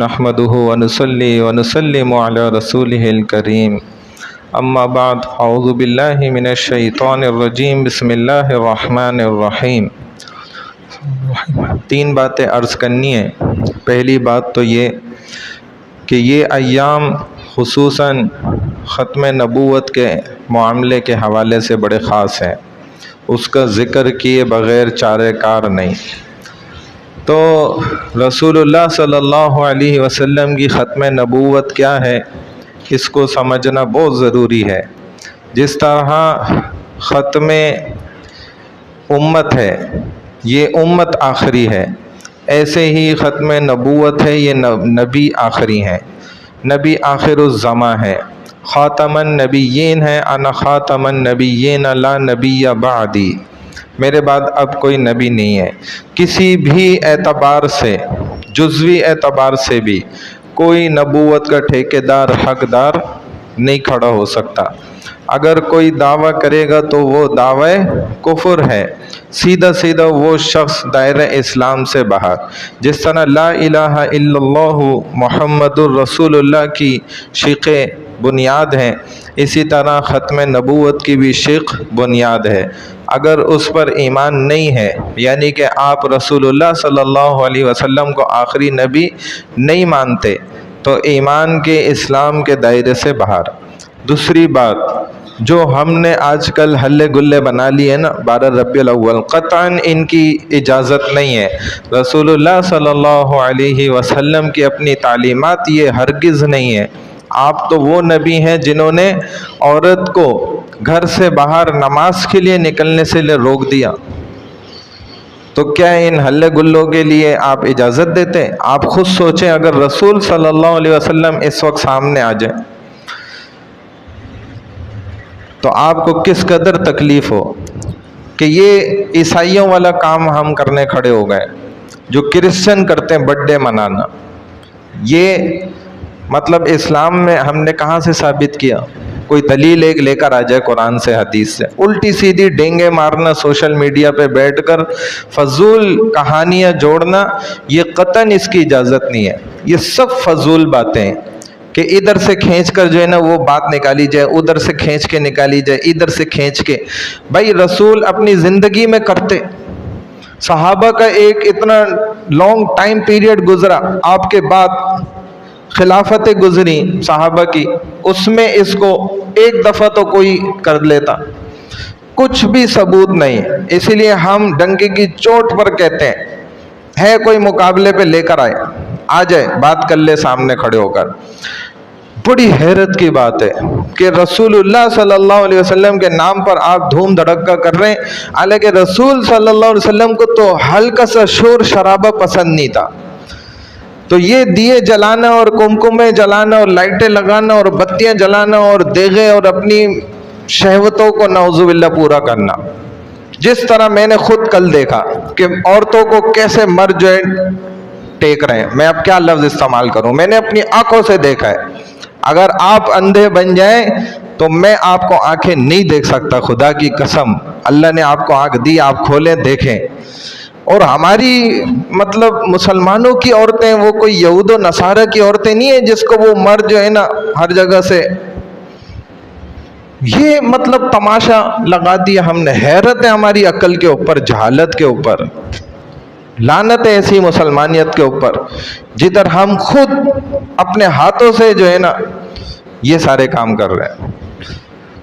نحمده ونصلي ونسلم على رسوله الكريم اما بعد اعوذ باللہ من الشیطان الرجیم بسم اللہ الرحمن الرحیم۔ تین باتیں عرض کرنی ہیں۔ پہلی بات تو یہ کہ یہ ایام خصوصاً ختم نبوت کے معاملے کے حوالے سے بڑے خاص ہیں، اس کا ذکر کیے بغیر چارہ کار نہیں۔ تو رسول اللہ صلی اللہ علیہ وسلم کی ختم نبوت کیا ہے، اس کو سمجھنا بہت ضروری ہے۔ جس طرح ختم امت ہے، یہ امت آخری ہے، ایسے ہی ختم نبوت ہے، یہ نبی آخری ہیں، نبی آخر الزماں ہے، خاتم النبیین ہے۔ انا خاتم النبیین لا نبی بعدی، میرے بعد اب کوئی نبی نہیں ہے۔ کسی بھی اعتبار سے، جزوی اعتبار سے بھی کوئی نبوت کا ٹھیکیدار، حقدار نہیں کھڑا ہو سکتا۔ اگر کوئی دعویٰ کرے گا تو وہ دعوی کفر ہے، سیدھا سیدھا وہ شخص دائرہ اسلام سے باہر۔ جس طرح لا الہ الا اللہ محمد الرسول اللہ کی شق بنیاد ہے، اسی طرح ختم نبوت کی بھی شق بنیاد ہے۔ اگر اس پر ایمان نہیں ہے، یعنی کہ آپ رسول اللہ صلی اللہ علیہ وسلم کو آخری نبی نہیں مانتے، تو ایمان کے، اسلام کے دائرے سے باہر۔ دوسری بات، جو ہم نے آج کل ہلے گلے بنا لیے نا 12 ربیع الاول، قطعاً ان کی اجازت نہیں ہے۔ رسول اللہ صلی اللہ علیہ وسلم کی اپنی تعلیمات یہ ہرگز نہیں ہے۔ آپ تو وہ نبی ہیں جنہوں نے عورت کو گھر سے باہر نماز کے لیے نکلنے سے روک دیا، تو کیا ان ہلے گلوں کے لیے آپ اجازت دیتے؟ آپ خود سوچیں، اگر رسول صلی اللہ علیہ وسلم اس وقت سامنے آ جائیں تو آپ کو کس قدر تکلیف ہو کہ یہ عیسائیوں والا کام ہم کرنے کھڑے ہو گئے، جو کرسچن کرتے ہیں برتھ ڈے منانا۔ یہ مطلب اسلام میں ہم نے کہاں سے ثابت کیا؟ کوئی دلیل ایک لے کر آ جائے قرآن سے، حدیث سے۔ الٹی سیدھی ڈینگے مارنا، سوشل میڈیا پہ بیٹھ کر فضول کہانیاں جوڑنا، یہ قطعاً اس کی اجازت نہیں ہے۔ یہ سب فضول باتیں ہیں کہ ادھر سے کھینچ کر جو ہے نا وہ بات نکالی جائے، ادھر سے کھینچ کے نکالی جائے، ادھر سے کھینچ کے۔ بھائی رسول اپنی زندگی میں کرتے، صحابہ کا ایک اتنا لانگ ٹائم پیریڈ گزرا، آپ کے بعد خلافت گزری صحابہ کی، اس میں اس کو ایک دفعہ تو کوئی کر لیتا، کچھ بھی ثبوت نہیں۔ اسی لیے ہم ڈنکے کی چوٹ پر کہتے ہیں، ہے کوئی مقابلے پہ لے کر آئے، آ جائے، بات کر لے سامنے کھڑے ہو کر۔ بڑی حیرت کی بات ہے کہ رسول اللہ صلی اللہ علیہ وسلم کے نام پر آپ دھوم دھڑکا کر رہے ہیں، حالانکہ رسول صلی اللہ علیہ وسلم کو تو ہلکا سا شور شرابہ پسند نہیں تھا۔ تو یہ دیے جلانا اور کمکمے جلانا اور لائٹیں لگانا اور بتیاں جلانا اور دیگے اور اپنی شہوتوں کو نعوذ باللہ پورا کرنا، جس طرح میں نے خود کل دیکھا کہ عورتوں کو کیسے مرد جو ہے ٹیک رہے ہیں، میں اب کیا لفظ استعمال کروں، میں نے اپنی آنکھوں سے دیکھا ہے۔ اگر آپ اندھے بن جائیں تو میں آپ کو آنکھیں نہیں دیکھ سکتا، خدا کی قسم، اللہ نے آپ کو آنکھ دی، آپ کھولیں دیکھیں۔ اور ہماری مطلب مسلمانوں کی عورتیں وہ کوئی یہود و نصارہ کی عورتیں نہیں ہیں جس کو وہ مرد جو ہے نا ہر جگہ سے، یہ مطلب تماشا لگا دیا ہم نے۔ حیرت ہے ہماری عقل کے اوپر، جہالت کے اوپر، لعنت ہے ایسی مسلمانیت کے اوپر، جدھر ہم خود اپنے ہاتھوں سے جو ہے نا یہ سارے کام کر رہے ہیں۔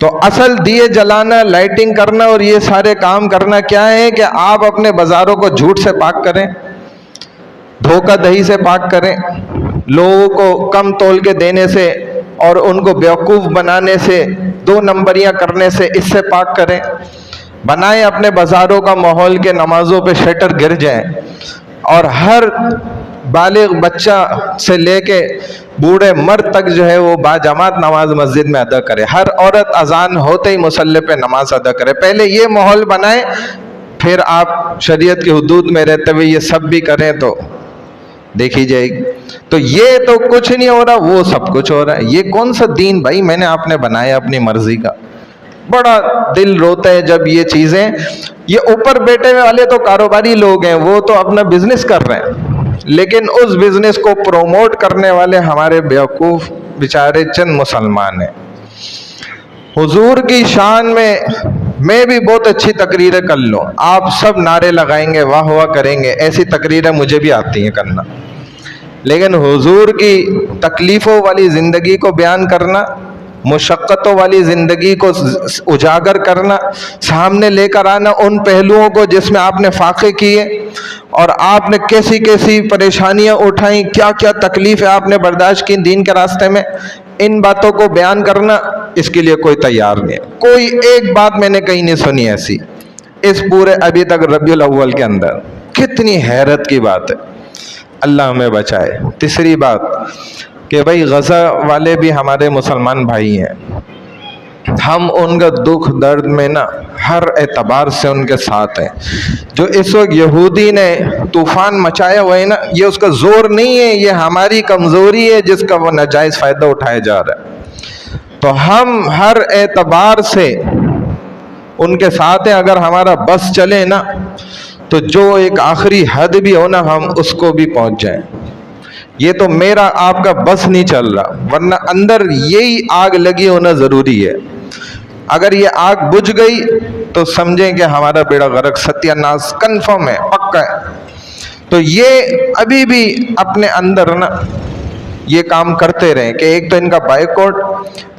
تو اصل دیے جلانا، لائٹنگ کرنا اور یہ سارے کام کرنا کیا ہے کہ آپ اپنے بازاروں کو جھوٹ سے پاک کریں، دھوکہ دہی سے پاک کریں، لوگوں کو کم تول کے دینے سے اور ان کو بیوقوف بنانے سے، 2 نمبریاں کرنے سے، اس سے پاک کریں۔ بنائیں اپنے بازاروں کا ماحول کے نمازوں پہ شٹر گر جائیں، اور ہر بالغ بچہ سے لے کے بوڑھے مرد تک جو ہے وہ باجماعت نماز مسجد میں ادا کرے، ہر عورت اذان ہوتے ہی مصلی پہ نماز ادا کرے۔ پہلے یہ ماحول بنائیں، پھر آپ شریعت کی حدود میں رہتے ہوئے یہ سب بھی کریں تو دیکھی جائے گی۔ تو یہ تو کچھ نہیں ہو رہا، وہ سب کچھ ہو رہا ہے۔ یہ کون سا دین بھائی میں نے آپ نے بنایا اپنی مرضی کا؟ بڑا دل روتا ہے جب یہ چیزیں، یہ اوپر بیٹھے والے تو کاروباری لوگ ہیں، وہ تو اپنا بزنس کر رہے ہیں، لیکن اس بزنس کو پروموٹ کرنے والے ہمارے بیوقوف بیچارے چند مسلمان ہیں۔ حضور کی شان میں بھی بہت اچھی تقریریں کر لوں، آپ سب نعرے لگائیں گے، واہ واہ کریں گے، ایسی تقریریں مجھے بھی آتی ہیں کرنا، لیکن حضور کی تکلیفوں والی زندگی کو بیان کرنا، مشقتوں والی زندگی کو اجاگر کرنا، سامنے لے کر آنا ان پہلوؤں کو جس میں آپ نے فاقے کیے اور آپ نے کیسی کیسی پریشانیاں اٹھائیں، کیا کیا تکلیفیں آپ نے برداشت کی دین کے راستے میں، ان باتوں کو بیان کرنا، اس کے لیے کوئی تیار نہیں ہے۔ کوئی ایک بات میں نے کہیں نہیں سنی ایسی اس پورے ابھی تک ربیع الاول کے اندر۔ کتنی حیرت کی بات ہے، اللہ ہمیں بچائے۔ تیسری بات کہ بھائی غزہ والے بھی ہمارے مسلمان بھائی ہیں، ہم ان کا دکھ درد میں نا ہر اعتبار سے ان کے ساتھ ہیں۔ جو اس وقت یہودی نے طوفان مچایا ہوا ہے نا، یہ اس کا زور نہیں ہے، یہ ہماری کمزوری ہے جس کا وہ ناجائز فائدہ اٹھایا جا رہا ہے۔ تو ہم ہر اعتبار سے ان کے ساتھ ہیں۔ اگر ہمارا بس چلے نا تو جو ایک آخری حد بھی ہو نا ہم اس کو بھی پہنچ جائیں۔ یہ تو میرا آپ کا بس نہیں چل رہا، ورنہ اندر یہی آگ لگی ہونا ضروری ہے۔ اگر یہ آگ بجھ گئی تو سمجھیں کہ ہمارا بیڑا غرق، ستیہ ناس کنفرم ہے، پکا ہے۔ تو یہ ابھی بھی اپنے اندر نا یہ کام کرتے رہیں کہ ایک تو ان کا بائیکاٹ،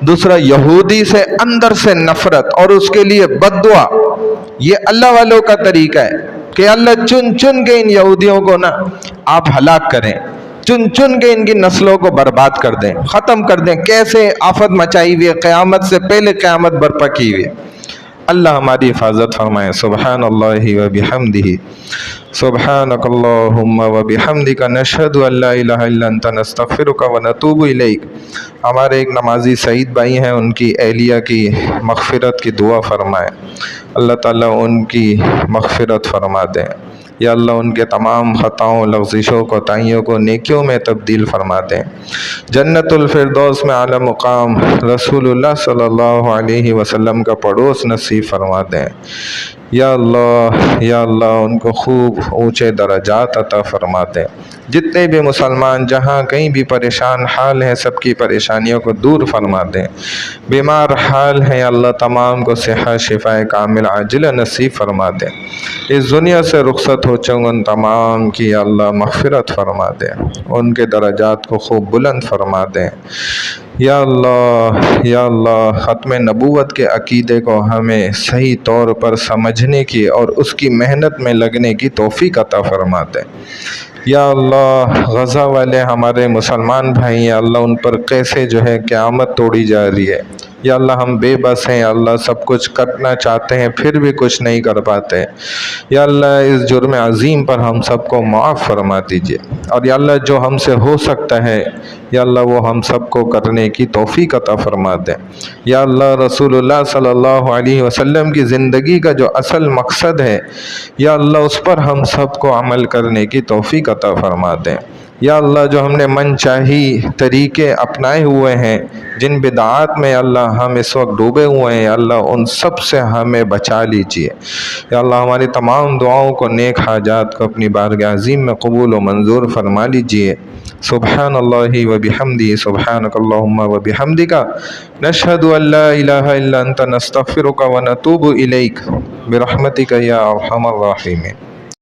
دوسرا یہودی سے اندر سے نفرت اور اس کے لیے بد دعا۔ یہ اللہ والوں کا طریقہ ہے کہ اللہ چن چن کے ان یہودیوں کو نا آپ ہلاک کریں، چن چن کے ان کی نسلوں کو برباد کر دیں، ختم کر دیں۔ کیسے آفت مچائی ہوئی ہے، قیامت سے پہلے قیامت برپا کی ہوئی ہے۔ اللہ ہماری حفاظت فرمائے۔ سبحان اللہ و بحمدہ، سبحانک اللہم و بحمدک، نشہد ان لا الہ الا انت، نستغفرک و نتوب الیک۔ ہمارے ایک نمازی سعید بھائی ہیں، ان کی اہلیہ کی مغفرت کی دعا فرمائے، اللہ تعالیٰ ان کی مغفرت فرما دیں۔ یا اللہ ان کے تمام خطاؤں، لغزشوں، کوتاہیوں کو نیکیوں میں تبدیل فرما دیں۔ جنت الفردوس میں اعلیٰ مقام رسول اللہ صلی اللہ علیہ وسلم کا پڑوس نصیب فرما دیں۔ یا اللہ ان کو خوب اونچے درجات عطا فرما دیں۔ جتنے بھی مسلمان جہاں کہیں بھی پریشان حال ہیں، سب کی پریشانیوں کو دور فرما دیں۔ بیمار حال ہیں اللہ تمام کو صحت شفا کامل عاجلہ نصیب فرما دیں۔ اس دنیا سے رخصت ہو چکے ان تمام کی اللہ مغفرت فرما دیں، ان کے درجات کو خوب بلند فرما دیں۔ یا اللہ ختم نبوت کے عقیدے کو ہمیں صحیح طور پر سمجھنے کی اور اس کی محنت میں لگنے کی توفیق عطا فرما دیں۔ یا اللہ غزہ والے ہمارے مسلمان بھائی ہیں، اللہ ان پر کیسے جو ہے قیامت توڑی جا رہی ہے۔ یا اللہ ہم بے بس ہیں، اللہ سب کچھ کرنا چاہتے ہیں پھر بھی کچھ نہیں کر پاتے۔ یا اللہ اس جرم عظیم پر ہم سب کو معاف فرما دیجئے، اور یا اللہ جو ہم سے ہو سکتا ہے یا اللہ وہ ہم سب کو کرنے کی توفیق عطا فرما دیں۔ یا اللہ رسول اللہ صلی اللہ علیہ وسلم کی زندگی کا جو اصل مقصد ہے یا اللہ اس پر ہم سب کو عمل کرنے کی توفیق عطا فرما دیں۔ یا اللہ جو ہم نے من چاہی طریقے اپنائے ہوئے ہیں، جن بدعات میں اللہ ہم اس وقت ڈوبے ہوئے ہیں، اللہ ان سب سے ہمیں بچا لیجئے۔ یا اللہ ہماری تمام دعاؤں کو، نیک حاجات کو اپنی بارگاہ عظیم میں قبول و منظور فرما لیجئے۔ سبحان اللہ و بحمدہ، سبحانک اللہم و بحمدک، نشہد ان لا الہ الا انت، نستغفرک و نتوب الیک، برحمتک یا ارحم الراحمین۔